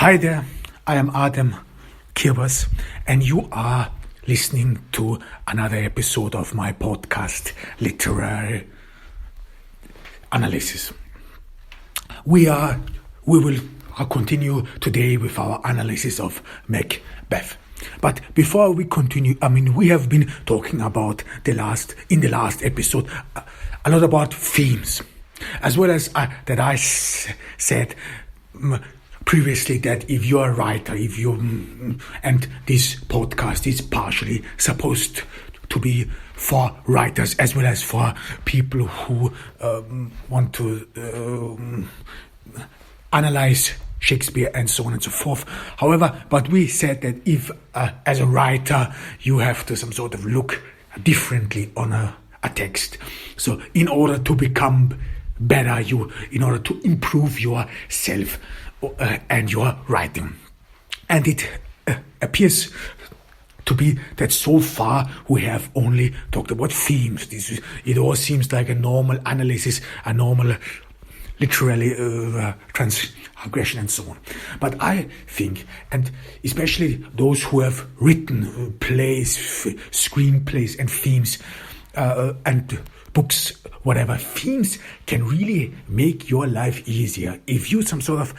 Hi there, I am Adam Kirbas, and you are listening to another episode of my podcast, Literary Analysis. We will continue today with our analysis of Macbeth. But before we continue, we have been talking about in the last episode a lot about themes, as well as that I said previously that if you're a writer, and this podcast is partially supposed to be for writers as well as for people who want to analyze Shakespeare and so on and so forth. However, but we said that if as a writer you have to some sort of look differently on a text. So in order to become better, in order to improve yourself and your writing. And it appears to be that so far we have only talked about themes. It all seems like a normal analysis, a normal literally transgression and so on. But I think, and especially those who have written plays, screenplays and themes and books, whatever, themes can really make your life easier. If you some sort of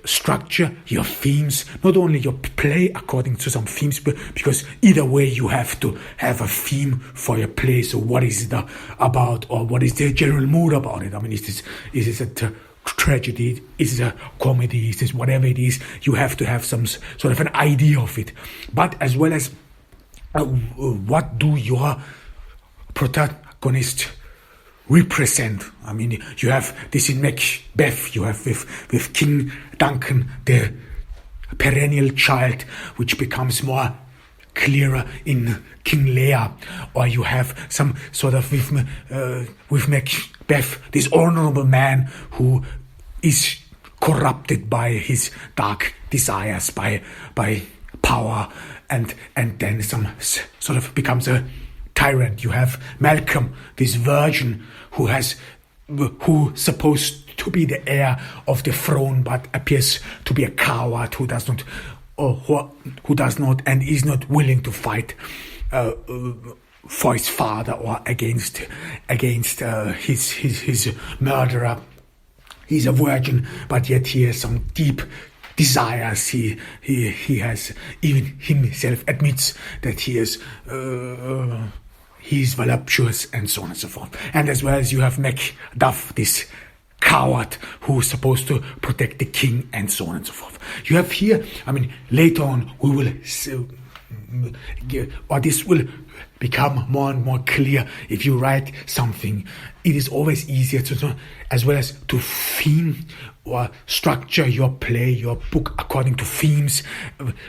structure your themes, not only your play according to some themes, because either way you have to have a theme for your play. So what is it about, or what is the general mood about it? Is this a tragedy? Is it a comedy? Is this whatever it is? You have to have some sort of an idea of it. But as well as what do your protagonist represent? You have this in Macbeth, you have with King Duncan, the perennial child, which becomes more clearer in King Lear, or you have some sort of with Macbeth, this honorable man who is corrupted by his dark desires, by power, and then some sort of becomes a tyrant. You have Malcolm, this virgin who supposed to be the heir of the throne, but appears to be a coward who does not and is not willing to fight for his father or against his murderer. He's a virgin, but yet he has some deep desires. He has, even himself admits that he's voluptuous and so on and so forth. And as well as you have Macduff, this coward who's supposed to protect the king and so on and so forth. You have here, later on we will, or this will become more and more clear. If you write something, it is always easier to know, as well as to theme or structure your play, your book according to themes.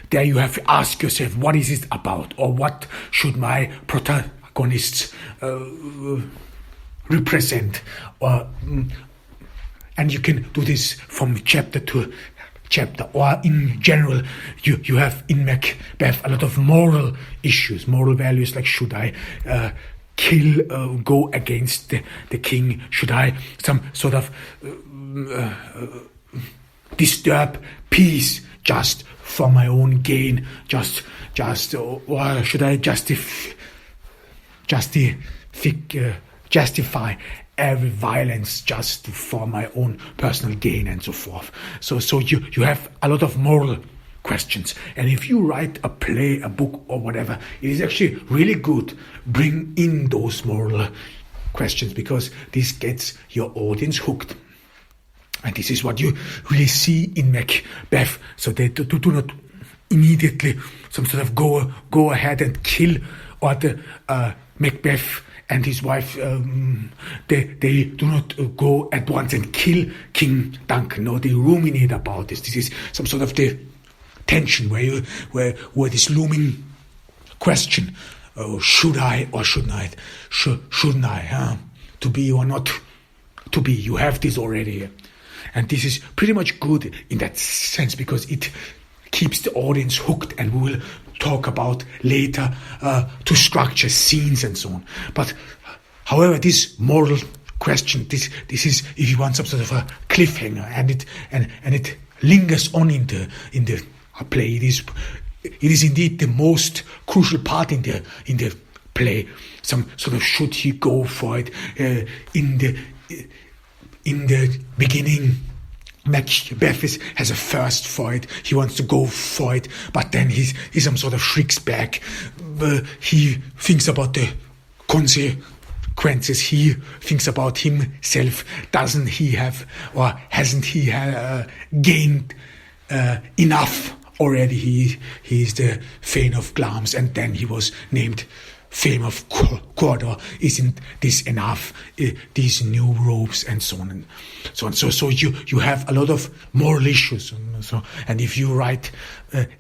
There you have to ask yourself, what is it about, or what should my protagonists represent, and you can do this from chapter to chapter, or in general you have in Macbeth a lot of moral issues, moral values, like should I go against the king, should I some sort of disturb peace just for my own gain, just or should I justify every violence just for my own personal gain and so forth. So you have a lot of moral questions. And if you write a play, a book or whatever, it is actually really good. Bring in those moral questions, because this gets your audience hooked. And this is what you really see in Macbeth. So they do not immediately some sort of go ahead and kill, or the Macbeth and his wife, they do not go at once and kill King Duncan. No, they ruminate about this. This is some sort of the tension where this looming question: should I or shouldn't I? Shouldn't I? To be or not to be? You have this already, and this is pretty much good in that sense, because it keeps the audience hooked, and we will talk about later to structure scenes and so on. But however, this moral question, this is, if you want some sort of a cliffhanger, and it lingers on in the play. It is indeed the most crucial part in the play. Some sort of should he go for it in the beginning. Macbeth has a thirst for it. He wants to go for it, but then he some sort of shrinks back. He thinks about the consequences. He thinks about himself. Doesn't he have, or hasn't he gained enough already? He is the Thane of Glamis, and then he was named Fame of Cawdor. Isn't this enough? These new robes and so on and so on. So you have a lot of moral issues. And if you write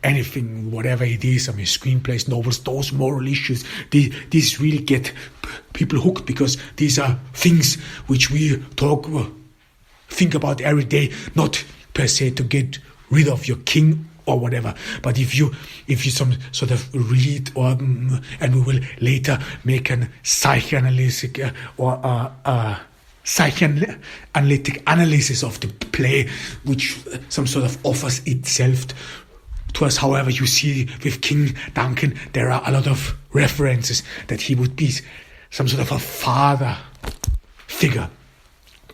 anything, whatever it is, screenplays, novels, those moral issues, these really get people hooked, because these are things which we think about every day, not per se to get rid of your king or whatever, but if you some sort of read, or and we will later make an psychoanalytic psychoanalytic analysis of the play, which some sort of offers itself to us. However, you see with King Duncan, there are a lot of references that he would be some sort of a father figure,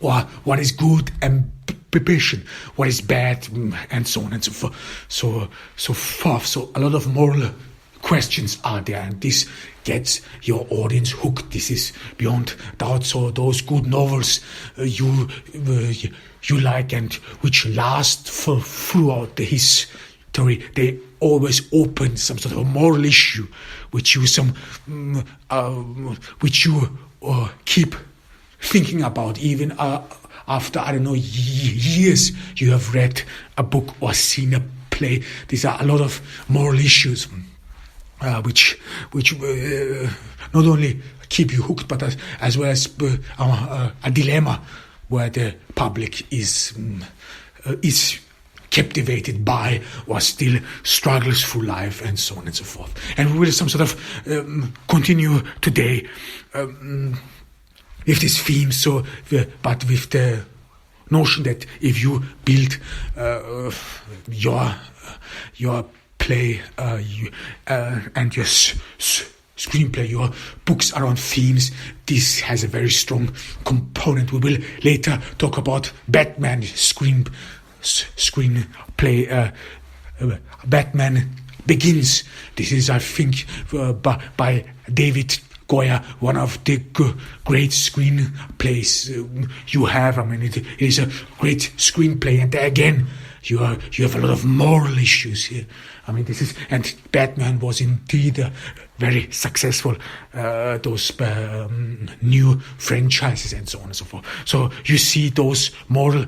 or what is good ambition, what is bad, and so on and so forth. So a lot of moral questions are there, and this gets your audience hooked. This is beyond doubt. So those good novels you like, and which last throughout the history, they always open some sort of a moral issue, which you keep thinking about, even after, I don't know, years you have read a book or seen a play. These are a lot of moral issues which not only keep you hooked, but as well as a dilemma where the public is captivated by, or still struggles through life, and so on and so forth. And we will some sort of continue today with this theme, but with the notion that if you build your play and your screenplay, your books around themes, this has a very strong component. We will later talk about Batman screenplay. Batman Begins. This is, I think, by David Goya, one of the great screenplays you have. It is a great screenplay, and again, you have a lot of moral issues here. And Batman was indeed very successful. Those new franchises and so on and so forth. So you see those moral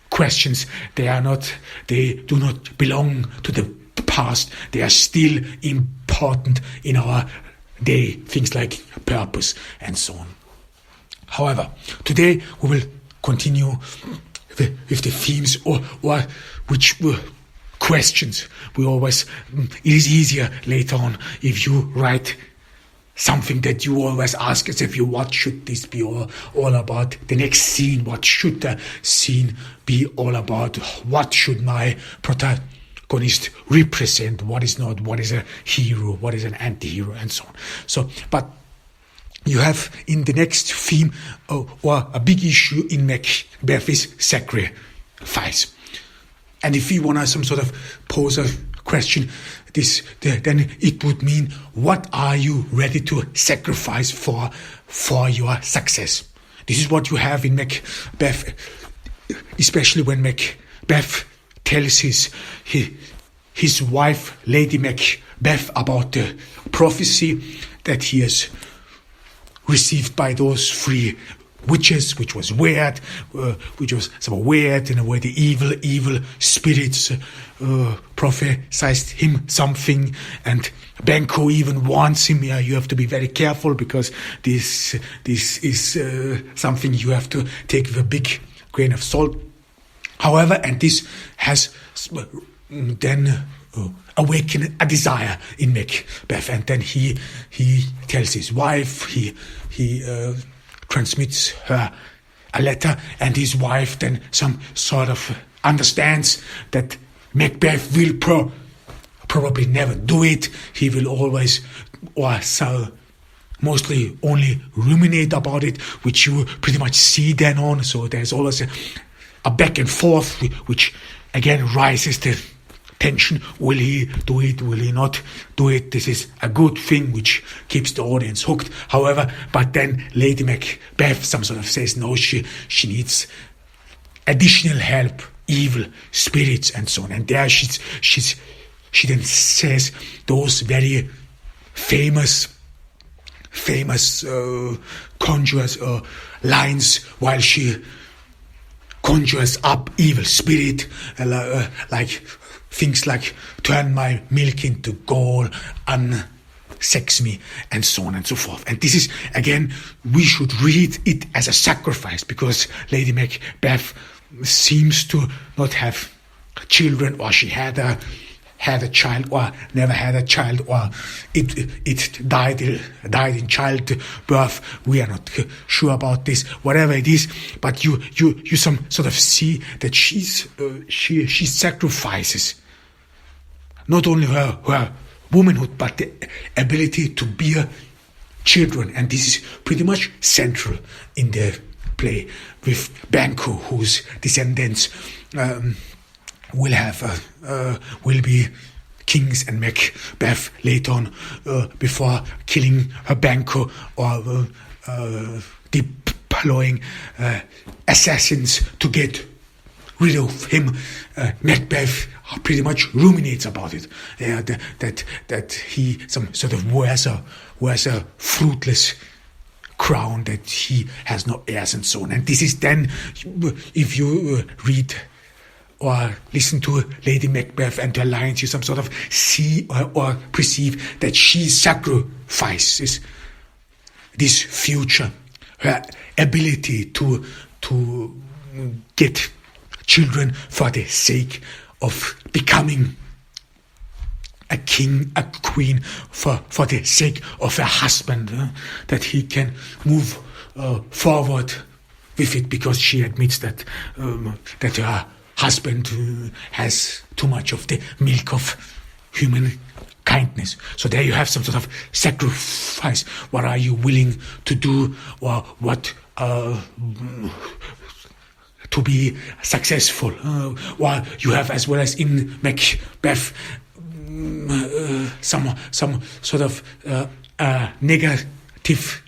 questions. They do not belong to the past. They are still important in our day, things like purpose and so on. However, today we will continue with the themes or which questions we always. It is easier later on if you write something that you always ask yourself, what should this be all about? The next scene, what should the scene be all about? What should my protagonist represent? What is not? What is a hero? What is an anti-hero? And so on. But you have in the next theme, or a big issue in Macbeth, is sacrifice. And if we want to some sort of pose a question, then it would mean, what are you ready to sacrifice for your success? This is what you have in Macbeth, especially when Macbeth tells his wife, Lady Macbeth, about the prophecy that he has received by those three witches, which was weird, in a way the evil spirits prophesied him something, and Banquo even warns him, you have to be very careful, because this is something you have to take with a big grain of salt. However, and this has then awakened a desire in Macbeth, and then he tells his wife, he transmits her a letter, and his wife then some sort of understands that Macbeth will probably never do it. He will always, or so mostly only ruminate about it, which you pretty much see then on. So there's always a back and forth, which again rises the tension. Will he do it? Will he not do it? This is a good thing which keeps the audience hooked. However, but then Lady Macbeth some sort of says no, she needs additional help, evil spirits and so on. And there she then says those very famous conjures lines while she conjures up evil spirit, like things like turn my milk into gall, unsex me, and so on and so forth. And this is, again, we should read it as a sacrifice, because Lady Macbeth seems to not have children, or she had a child, or never had a child, or it died in childbirth. We are not sure about this. Whatever it is, but you some sort of see that she sacrifices not only her womanhood, but the ability to bear children, and this is pretty much central in the play, with Banquo, whose descendants will be kings, and Macbeth later on, before killing her Banquo or deploying assassins to get rid of him, Macbeth pretty much ruminates about it. That he some sort of wears a fruitless crown, that he has no heirs and so on. And this is then, if you read or listen to Lady Macbeth and her lines, you some sort of see or perceive that she sacrifices this future, her ability to get children for the sake of becoming a king, a queen, for the sake of a husband, that he can move forward with it, because she admits that her husband has too much of the milk of human kindness. So there you have some sort of sacrifice. What are you willing to do, or what to be successful? Or you have, as well as in Macbeth, some sort of negative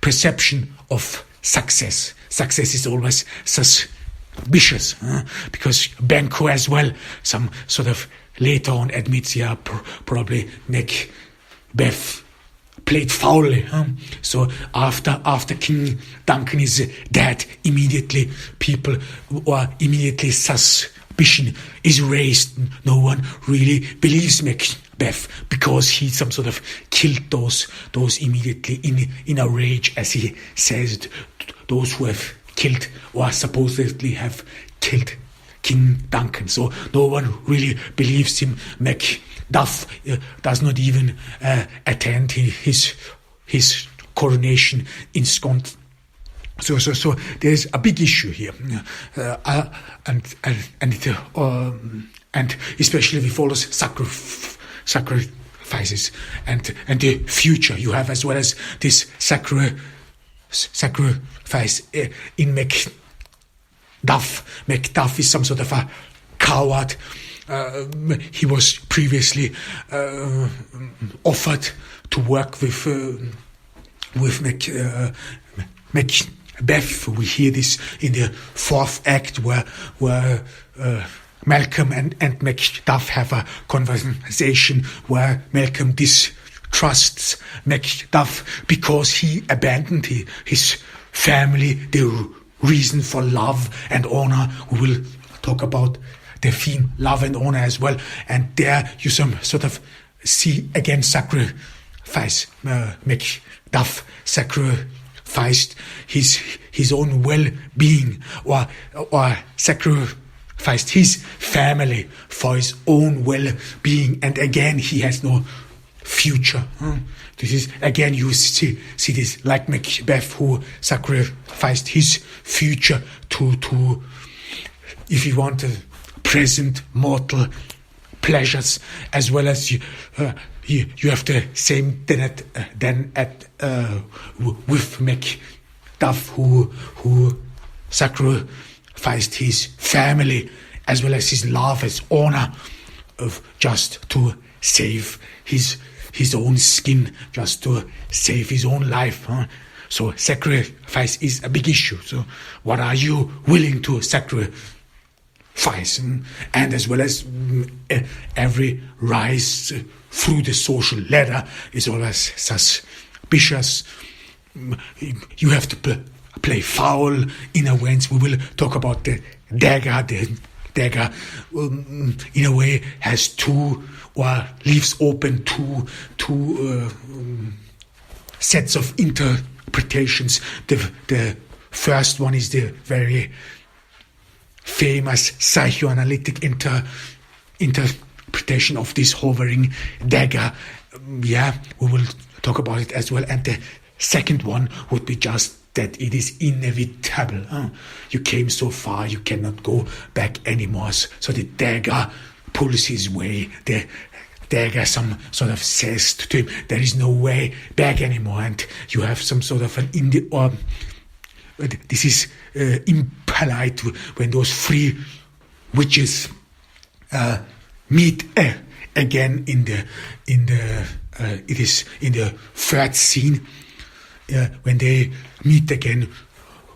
perception of success. Success is always suspicious, because Banquo as well, some sort of later on admits, probably Macbeth played foully. So after King Duncan is dead, immediately suspicion is raised. No one really believes Macbeth, because he some sort of killed those immediately in a rage, as he says, those who have killed or supposedly have killed King Duncan. So no one really believes him. Macduff does not even attend his coronation in Scotland. So there's a big issue here, and especially with all those sacrifices and the future you have, as well as this sacrifice in Macduff. Macduff is some sort of a coward. He was previously offered to work with Macbeth. We hear this in the fourth act, where Malcolm and Macduff have a conversation where Malcolm distrusts Macduff because he abandoned his family, the reason for love and honor. We will talk about the theme love and honor as well, and there you some sort of see again sacrifice. Macduff sacrificed his own well-being, or sacrificed his family for his own well-being, and again he has no future. This is, again, you see this, like Macbeth, who sacrificed his future to if you want present mortal pleasures, as well as you have the same then with Macbeth, who sacrificed his family as well as his love, his honor, of just to save his own skin, just to save his own life. So sacrifice is a big issue. So what are you willing to sacrifice? And as well as every rise through the social ladder is always suspicious. You have to play foul in a way. We will talk about the dagger. The dagger, in a way, has two, or leaves open two sets of interpretations. The first one is the very famous psychoanalytic interpretation of this hovering dagger. We will talk about it as well. And the second one would be just that it is inevitable. You came so far, you cannot go back anymore. So the dagger pulls his way. The dagger some sort of says to him, there is no way back anymore. And you have some sort of an this is impolite when those three witches meet again in the it is in the third scene. When they meet again,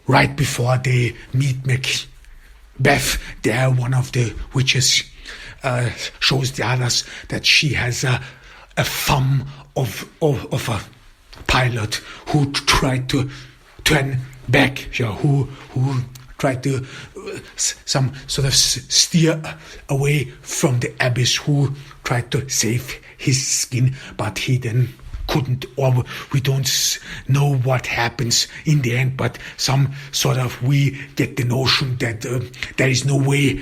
right before they meet Macbeth, there one of the witches shows the others that she has a thumb of a pilot who tried to turn back, who tried to some sort of steer away from the abyss, who tried to save his skin, but he then couldn't, or we don't know what happens in the end, but some sort of, we get the notion that there is no way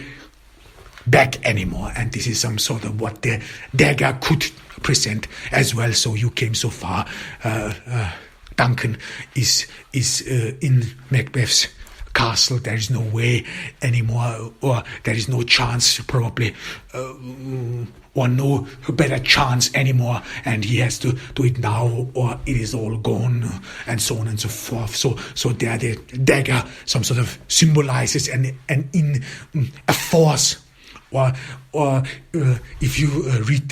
back anymore, and this is some sort of what the dagger could present as well. So you came so far. Duncan is in Macbeth's castle. There is no way anymore, or there is no chance probably, or no better chance anymore, and he has to do it now or it is all gone, and so on and so forth. So there the dagger some sort of symbolizes an in a force, or if you read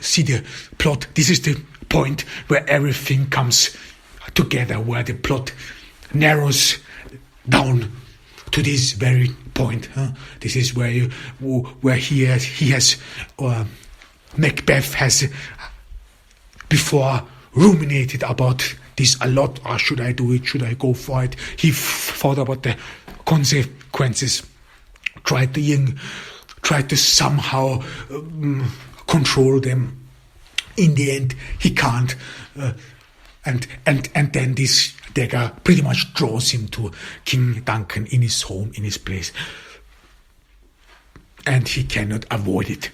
see the plot, this is the point where everything comes together, where the plot narrows down to this very point. This is where he has Macbeth has before ruminated about this a lot. Or should I do it? Should I go for it? He thought about the consequences. Tried to somehow control them. In the end, he can't, and then this dagger pretty much draws him to King Duncan in his home, in his place, and he cannot avoid it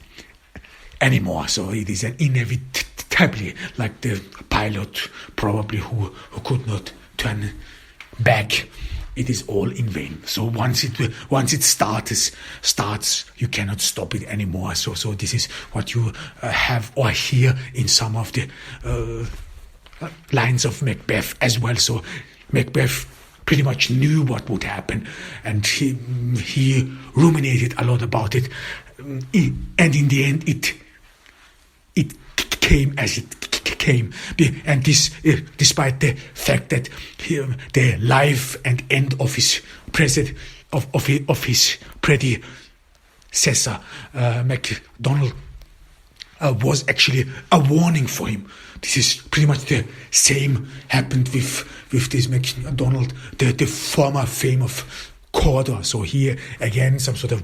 anymore. So it is an inevitably, like the pilot probably who could not turn back. It is all in vain. So once it starts, you cannot stop it anymore. So this is what you have or hear in some of the lines of Macbeth as well. So Macbeth pretty much knew what would happen, and he ruminated a lot about it. And in the end, it came as it came, and this, despite the fact that the life and end of his his predecessor, MacDonald, was actually a warning for him. This is pretty much the same happened with this MacDonald, the former fame of Cawdor. So here again, some sort of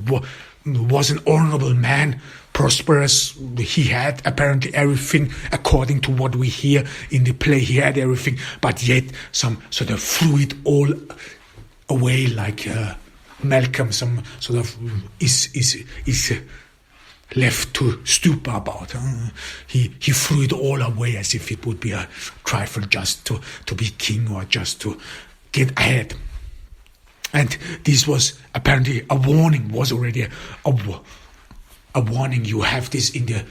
was an honorable man, prosperous. He had apparently everything according to what we hear in the play. He had everything, but yet some sort of threw it all away, like Malcolm. Some sort of is left to stupor about. He threw it all away as if it would be a trifle just to be king or just to get ahead. And this was apparently a warning, was already a warning. You have this in the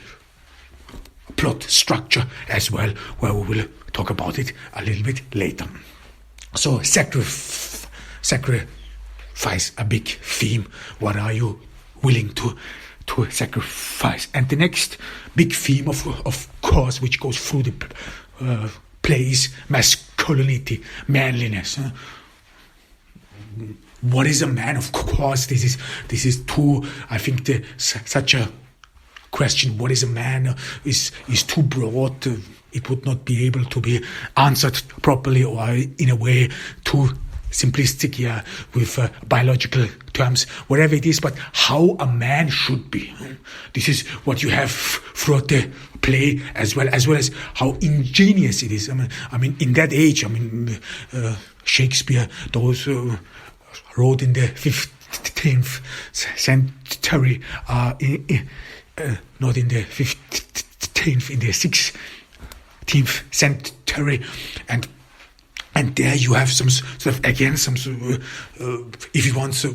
plot structure as well, where we will talk about it a little bit later. So sacrifice, a big theme. What are you willing to sacrifice? And the next big theme, of course, which goes through the play is masculinity, manliness. What is a man? Of course, this is too. I think such a question. What is a man? Is too broad. It would not be able to be answered properly, or in a way too simplistic, with biological terms, whatever it is. But how a man should be. This is what you have throughout the play, as well as how ingenious it is. I mean, in that age, Shakespeare, those wrote in the 15th century, not in the 15th, in the 16th century, and there you have some sort of, again, if you want,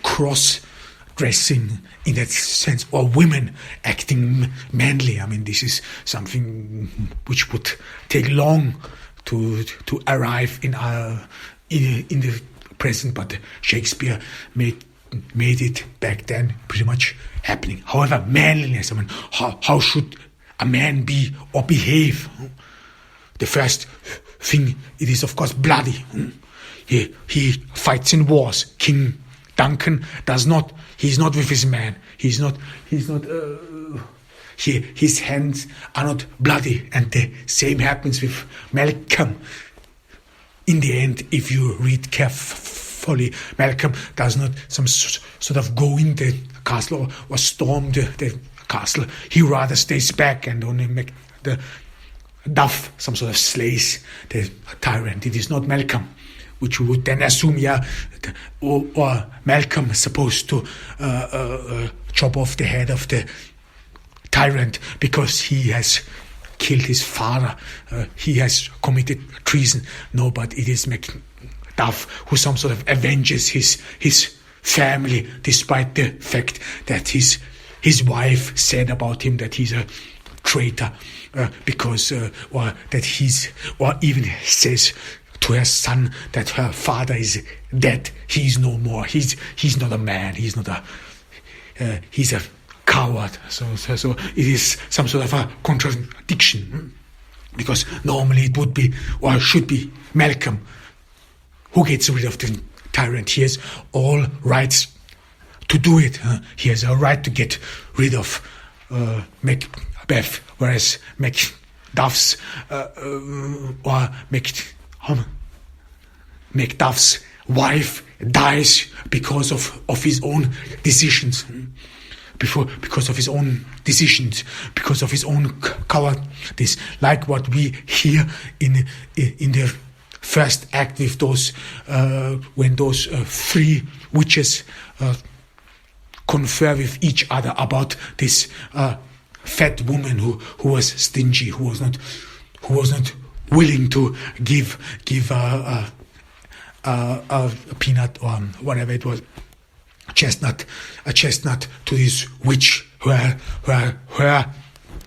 cross-dressing in that sense, or women acting manly. I mean, this is something which would take long to arrive in the present, but Shakespeare made it back then pretty much happening. However, manliness, I mean, how should a man be or behave? The first thing, it is of course bloody. He fights in wars. King Duncan does not. He's not with his man. He's not. His hands are not bloody, and the same happens with Malcolm. In the end, if you read carefully, Malcolm does not some sort of go in the castle or storm the castle. He rather stays back and only make the Duff some sort of slays the tyrant. It is not Malcolm, which you would then assume, or Malcolm is supposed to chop off the head of the tyrant because he has killed his father, he has committed treason. No, but it is Macduff who some sort of avenges his family, despite the fact that his wife said about him that he's a traitor, because or even says to her son that her father is dead. He's no more. He's not a man. He's not he's a coward. So it is some sort of a contradiction, because normally it would be, or should be, Malcolm who gets rid of the tyrant. He has all rights to do it. He has a right to get rid of Macbeth, whereas Macduff's Macduff's wife dies because of his own decisions. Because of his own decisions, because of his own cowardice, like what we hear in the first act with those when those three witches confer with each other about this fat woman who was stingy, who was not willing to give a peanut or whatever it was, a chestnut to this witch. Her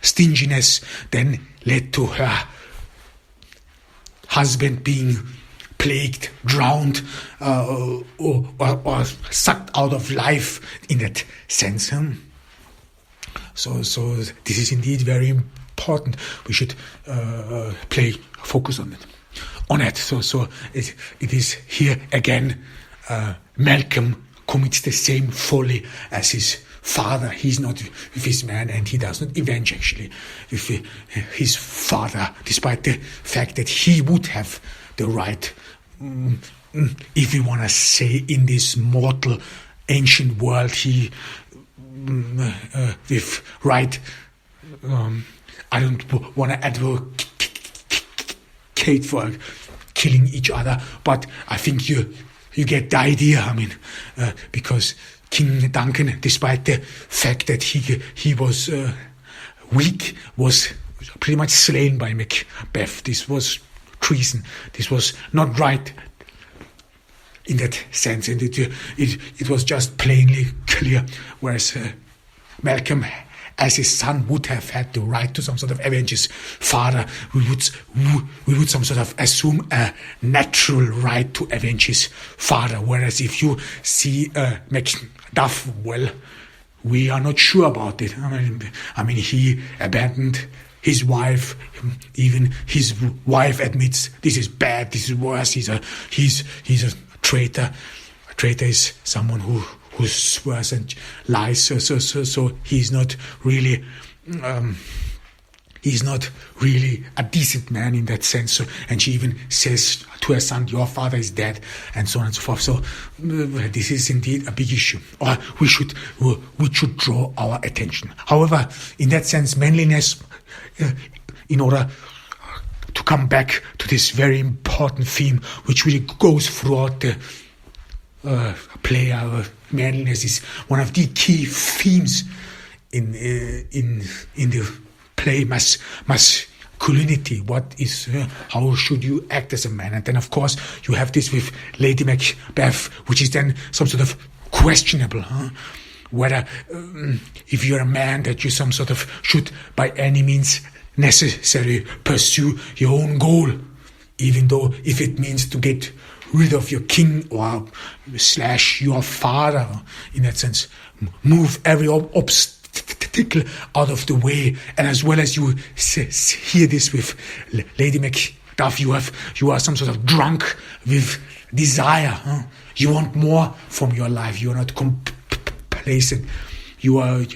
stinginess then led to her husband being plagued, drowned, or sucked out of life in that sense. So this is indeed very important. We should focus on it. So it is here again. Malcolm commits the same folly as his father. He's not with his man, and he does not avenge actually with his father, despite the fact that he would have the right, if we want to say, in this mortal ancient world, he with right. I don't want to advocate for killing each other, but I think you get the idea. I mean, because King Duncan, despite the fact that he was weak, was pretty much slain by Macbeth. This was treason. This was not right. in that sense, and it was just plainly clear. Whereas Malcolm, as his son, would have had the right to some sort of avenge his father. We would some sort of assume a natural right to avenge his father. Whereas if you see Macduff, well, we are not sure about it. I mean, he abandoned his wife. Even his wife admits this is bad. This is worse. He's a traitor. A traitor is someone who swears and lies. So he's not really. He's not really a decent man in that sense. So, and she even says to her son, "Your father is dead," and so on and so forth. So this is indeed a big issue, or we should draw our attention. However, in that sense, manliness, in order to come back to this very important theme, which really goes throughout the play, manliness is one of the key themes in the play, masculinity. What is how should you act as a man? And then of course you have this with Lady Macbeth, which is then some sort of questionable, whether if you're a man that you some sort of should by any means necessary pursue your own goal, even though if it means to get rid of your king or / your father, in that sense, move every obstacle out of the way. And as well as you hear this with Lady Macduff, you are some sort of drunk with desire. You want more from your life. You are not complacent. You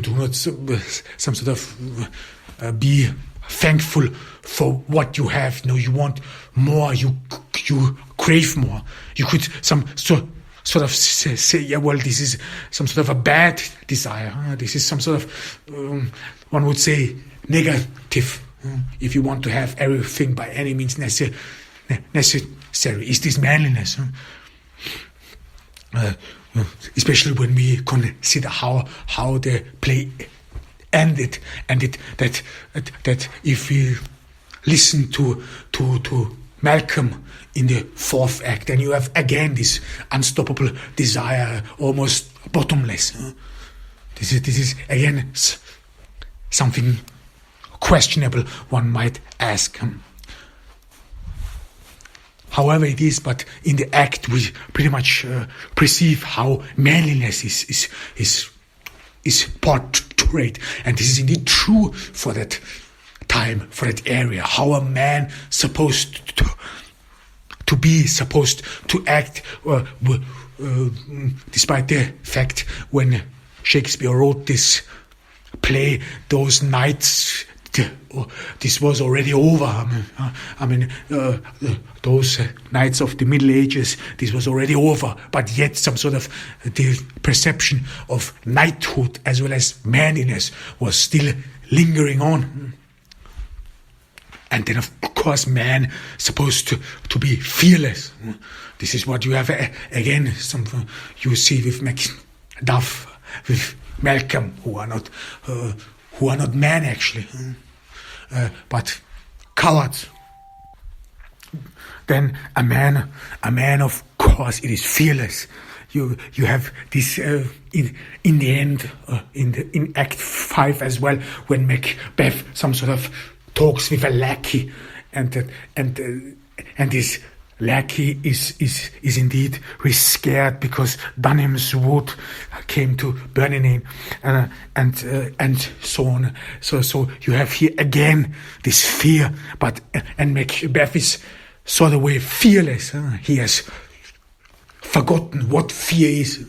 do not some sort of be thankful for what you have. No, you want more. You crave more. You could sort of say, yeah, well, this is some sort of a bad desire. This is some sort of, one would say, negative. If you want to have everything by any means necessary, is this manliness? Especially when we consider how the play ended, and that if we listen to Malcolm in the fourth act, then you have again this unstoppable desire, almost bottomless. This is again something questionable, one might ask. However it is, but in the act we pretty much perceive how manliness is portrayed, and this is indeed true for that time, for that area. How a man supposed to be, supposed to act, despite the fact when Shakespeare wrote this play, those nights, this was already over. Those nights of the Middle Ages, this was already over. But yet some sort of the perception of knighthood as well as manliness was still lingering on. And then, of course, man supposed to be fearless. This is what you have again. Something you see with Macduff, with Malcolm, who are not men actually, but cowards. Then a man, of course, it is fearless. You have this in the end, in Act 5 as well, when Macbeth some sort of talks with a lackey, and this lackey is indeed scared because Dunham's Wood came to burning and so on. So you have here again this fear, and Macbeth is sort of way fearless. He has forgotten what fear is.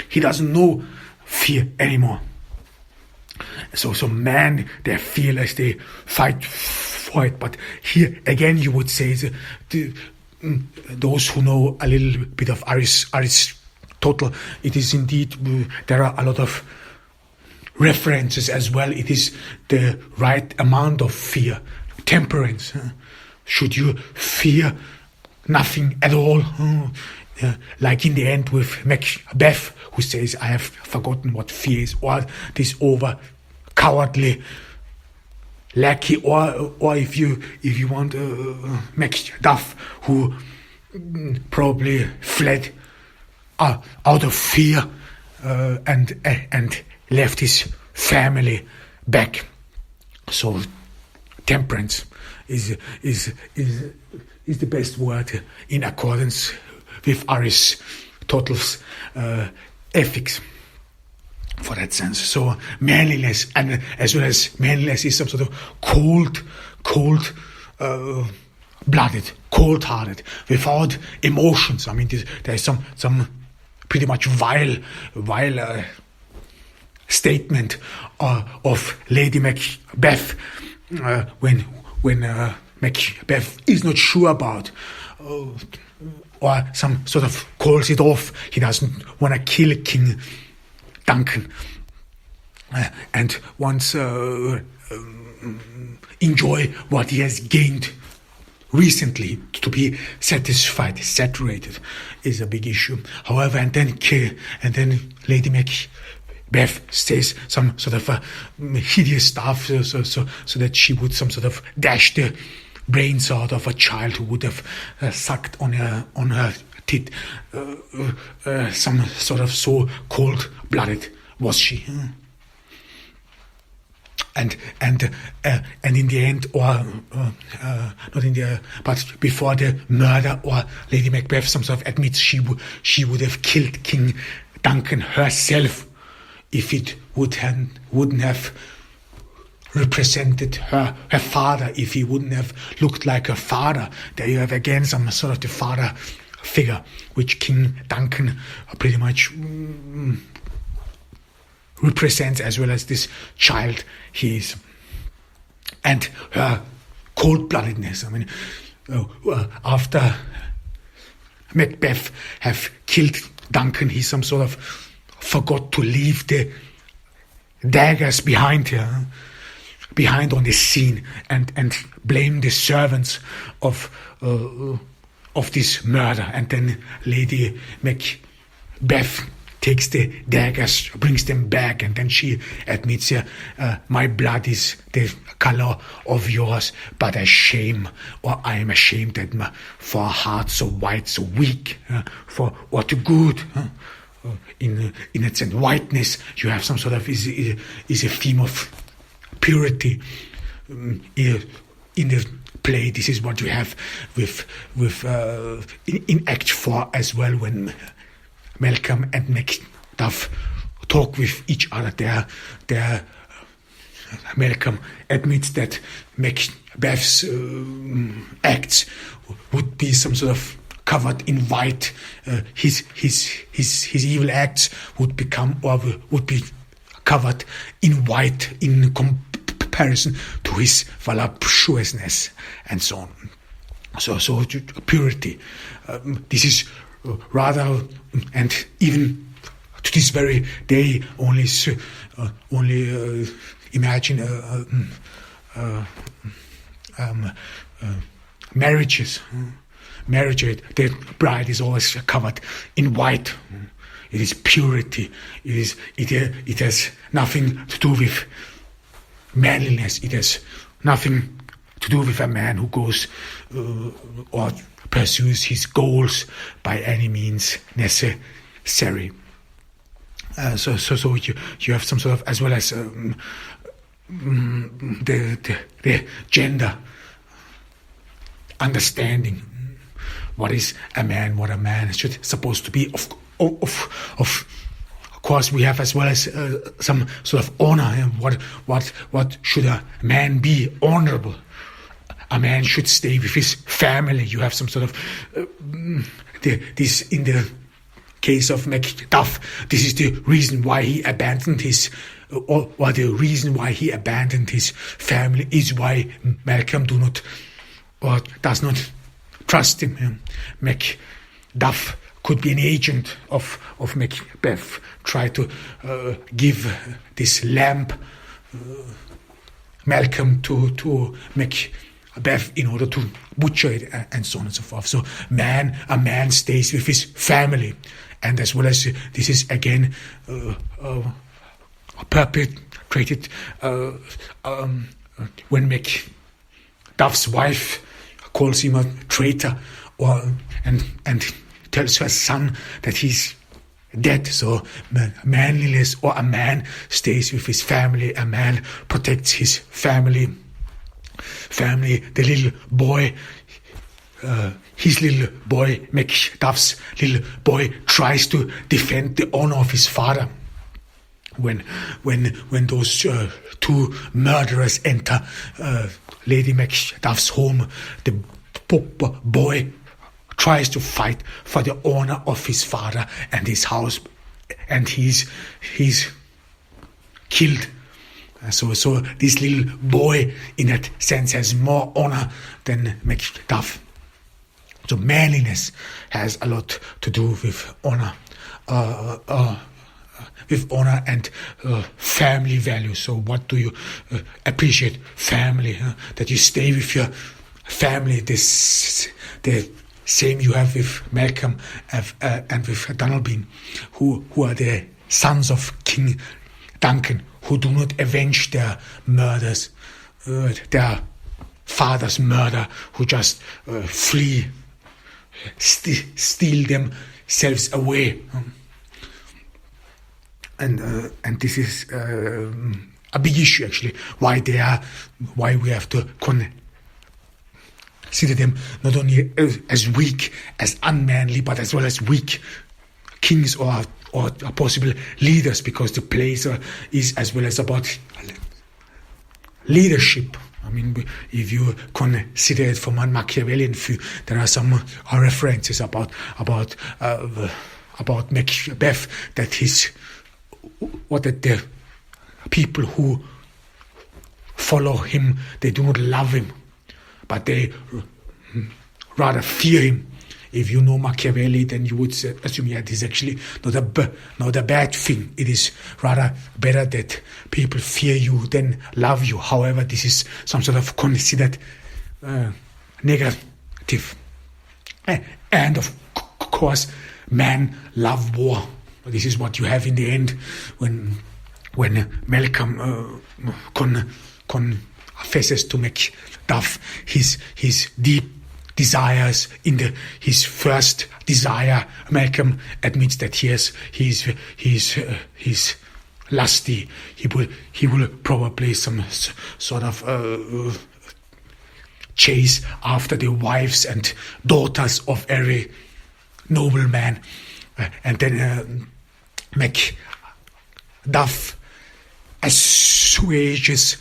He doesn't know fear anymore. So man, they're fearless, they fight for it. But here again, you would say those who know a little bit of Aristotle, it is indeed, there are a lot of references as well. It is the right amount of fear, temperance. Should you fear nothing at all? Like in the end with Macbeth, who says, I have forgotten what fear is, or this over cowardly lackey, or if you want Macduff, who probably fled out of fear and left his family back. So temperance is the best word in accordance with Aristotle's ethics for that sense. So manliness, and as well as manliness, is some sort of cold-blooded, cold-hearted, without emotions. I mean, there's some pretty much vile statement of Lady Macbeth when Macbeth is not sure about, or some sort of calls it off. He doesn't want to kill King Duncan and wants enjoy what he has gained recently. To be satisfied, saturated, is a big issue. However, and then Lady Macbeth says some sort of hideous stuff, so that she would some sort of dash the brains out of a child who would have sucked on her tit. Some sort of so cold-blooded was she. And in the end, or not in the, but before the murder, or Lady Macbeth some sort of admits she would have killed King Duncan herself if it wouldn't have represented her father, if he wouldn't have looked like her father. There you have again some sort of the father figure, which King Duncan pretty much represents, as well as this child he is. And her cold-bloodedness. I mean, after Macbeth have killed Duncan, he some sort of forgot to leave the daggers behind on the scene, and blame the servants of this murder. And then Lady Macbeth takes the daggers, brings them back, and then she admits, my blood is the color of yours, but I am ashamed that for a heart so white, so weak, for what good. In its whiteness, you have some sort of is a theme of purity. In the play, this is what you have with in Act 4 as well, when Malcolm and Macduff talk with each other. Malcolm admits that Macbeth's acts would be some sort of covered in white. His evil acts would be covered in white in comparison to his voluptuousness and so on. So purity. This is rather, and even to this very day, only imagine marriages. Marriage, the bride is always covered in white. It is purity. It has nothing to do with manliness. It has nothing to do with a man who goes or pursues his goals by any means necessary. So you have some sort of, as well as the gender understanding. What is a man? What a man should supposed to be? Of course, we have as well as some sort of honor. What should a man be? Honorable. A man should stay with his family. You have some sort of this in the case of Macduff. This is the reason why he abandoned his, or the reason why he abandoned his family is why Malcolm does not trust him. Macduff could be an agent of Macbeth, try to give this lamp Malcolm to Macbeth in order to butcher it, and so on and so forth. So a man stays with his family, and as well as this is again perpetrated when Macduff's wife calls him a traitor and tells her son that he's dead. So manliness, or a man stays with his family, a man protects his family. The little boy, his little boy, Macduff's little boy, tries to defend the honor of his father. When those two murderers enter Lady Macduff's home, the boy tries to fight for the honor of his father and his house, and he's killed. So this little boy, in that sense, has more honor than Macduff. So manliness has a lot to do with honor. With honor and family values. So what do you appreciate? Family, that you stay with your family. This the same you have with Malcolm and with Dunalbin, who are the sons of King Duncan, who do not avenge their murders, their father's murder, who just flee, steal themselves away. And this is a big issue, actually, why we have to consider them not only as weak, as unmanly, but as well as weak kings or possible leaders, because the play is as well as about leadership. I mean, if you consider it from a Machiavellian view, there are some references about Macbeth, that the people who follow him, they do not love him, but they rather fear him. If you know Machiavelli, then you would assume, this is actually not a bad thing. It is rather better that people fear you than love you. However, this is some sort of considered negative. And of course, men love war. This is what you have in the end when Malcolm confesses to Macduff his deep desires. His first desire, Malcolm admits that he's lusty. He will probably some sort of chase after the wives and daughters of every nobleman. And then Macduff assuages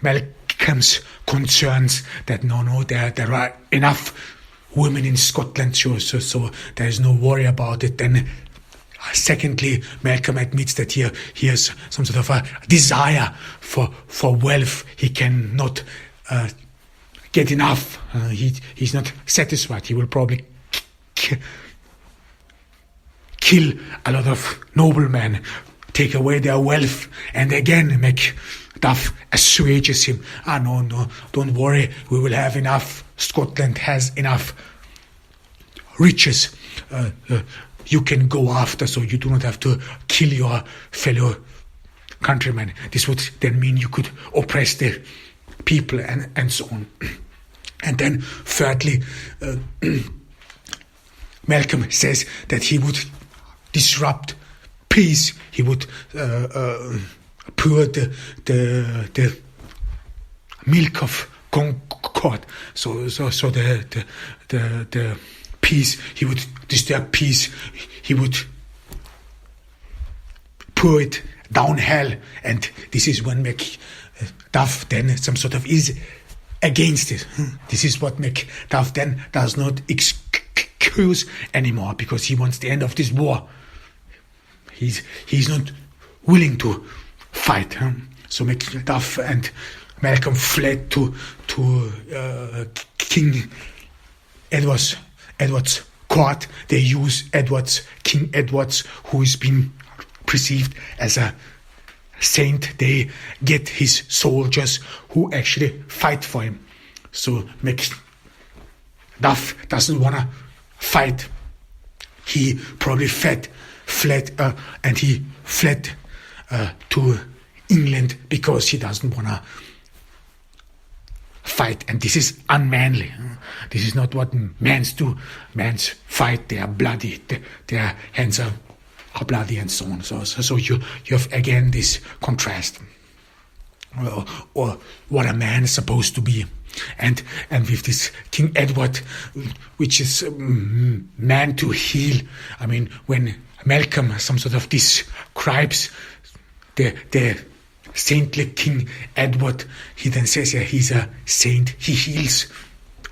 Malcolm's concerns that no, there are enough women in Scotland, so there is no worry about it. Then, secondly, Malcolm admits that he has some sort of a desire for wealth. He cannot get enough. He's not satisfied. He will probably kill a lot of noblemen, take away their wealth, and again Macduff assuages him. No, don't worry, we will have enough. Scotland has enough riches you can go after, so you do not have to kill your fellow countrymen. This would then mean you could oppress the people and so on. And then thirdly, Malcolm says that he would disrupt peace. He would pour the milk of concord. So the peace. He would disturb peace. He would pour it down hell. And this is when Macduff then some sort of is against it. This is what Macduff then does not excuse anymore, because he wants the end of this war. He's not willing to fight. So Macduff and Malcolm fled to King Edward's court. They use King Edward's, who is being perceived as a saint. They get his soldiers who actually fight for him. So Macduff doesn't want to fight. He probably fled to England because he doesn't want to fight, and this is unmanly. This is not what mans do. Mans fight, they are bloody, their hands are bloody and so on. So you have again this contrast, or what a man is supposed to be. And with this King Edward, which is man to heal. I mean, when Malcolm some sort of describes the saintly King Edward, he then says, yeah, he's a saint, he heals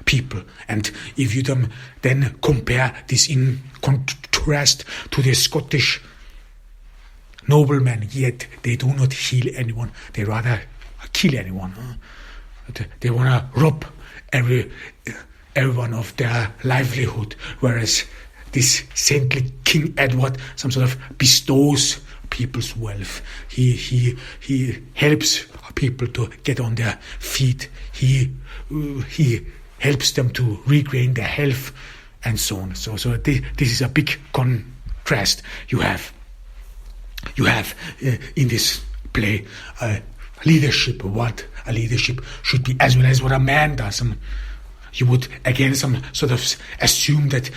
people. And if you then compare this in contrast to the Scottish noblemen, yet they do not heal anyone, they rather kill anyone. They want to rob everyone of their livelihood, whereas this saintly King Edward some sort of bestows people's wealth. He helps people to get on their feet. He helps them to regain their health and so on. So this is a big contrast you have in this play. Leadership, what a leadership should be, as well as what a man does. You would again some sort of assume that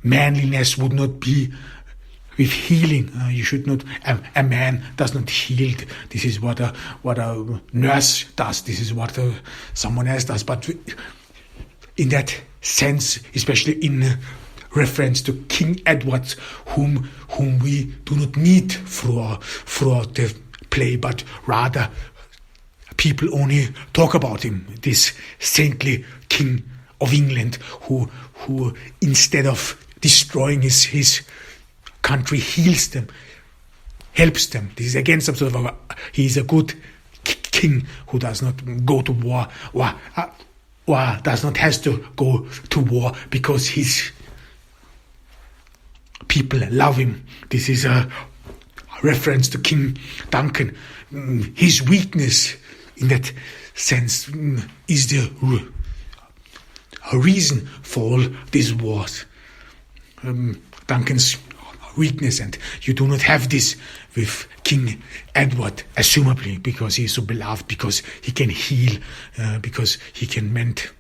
manliness would not be with healing. You should not. A man does not heal. This is what a nurse does. This is what someone else does. But in that sense, especially in reference to King Edward, whom we do not need throughout the play, but rather people only talk about him, this saintly King of England, who instead of destroying his country, heals them, helps them. This is again some sort of he is a good king who does not go to war, or does not has to go to war because his people love him. This is a reference to King Duncan. His weakness in that sense is the reason for all these wars. Duncan's weakness, and you do not have this with King Edward, assumably, because he is so beloved, because he can heal, because he can mend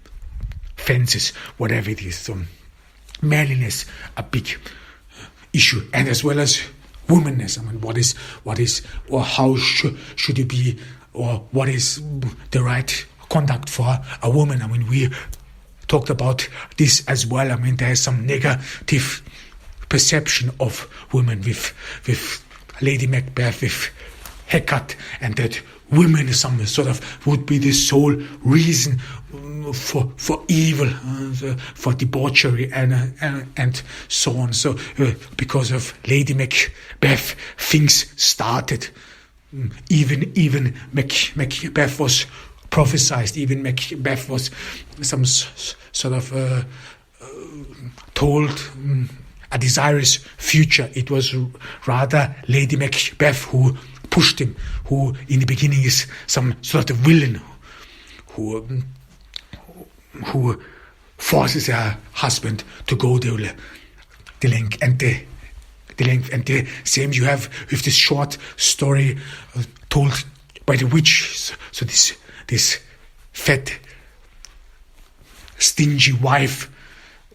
fences, whatever it is. So manliness, a big issue, and as well as womanness. I mean, what is, or how should it be, or what is the right conduct for a woman? I mean, we talked about this as well. I mean, there is some negative perception of women with Lady Macbeth, with Hecate, and that women some sort of would be the sole reason for evil, for debauchery and so on. So because of Lady Macbeth, things started. Even Macbeth was prophesied. Even Macbeth was some sort of told a desirous future. It was rather Lady Macbeth who pushed him, who in the beginning is some sort of villain who forces her husband to go the length and the same you have with this short story told by the witch. So this fat, stingy wife,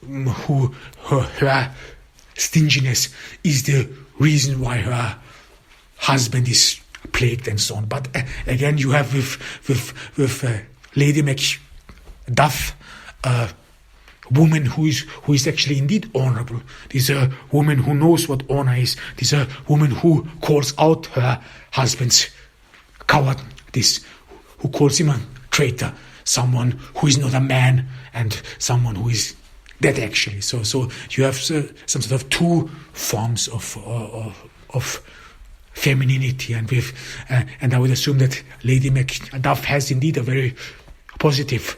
who her stinginess is the reason why her husband is plagued and so on. But again, you have with Lady Macduff, a woman who is actually indeed honorable. This is a woman who knows what honor is. This is a woman who calls out her husband's coward. This who calls him a traitor, someone who is not a man, and someone who is dead actually. So you have some sort of two forms of femininity, and I would assume that Lady Macduff has indeed a very positive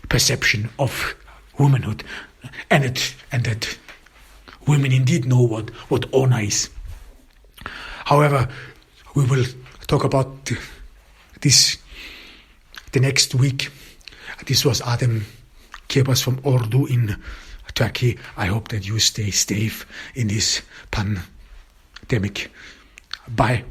perception of womanhood, and that women indeed know what honor is. However, we will talk about this the next week. This was Adem Kebas from Ordu in Turkey. I hope that you stay safe in this pandemic. Bye.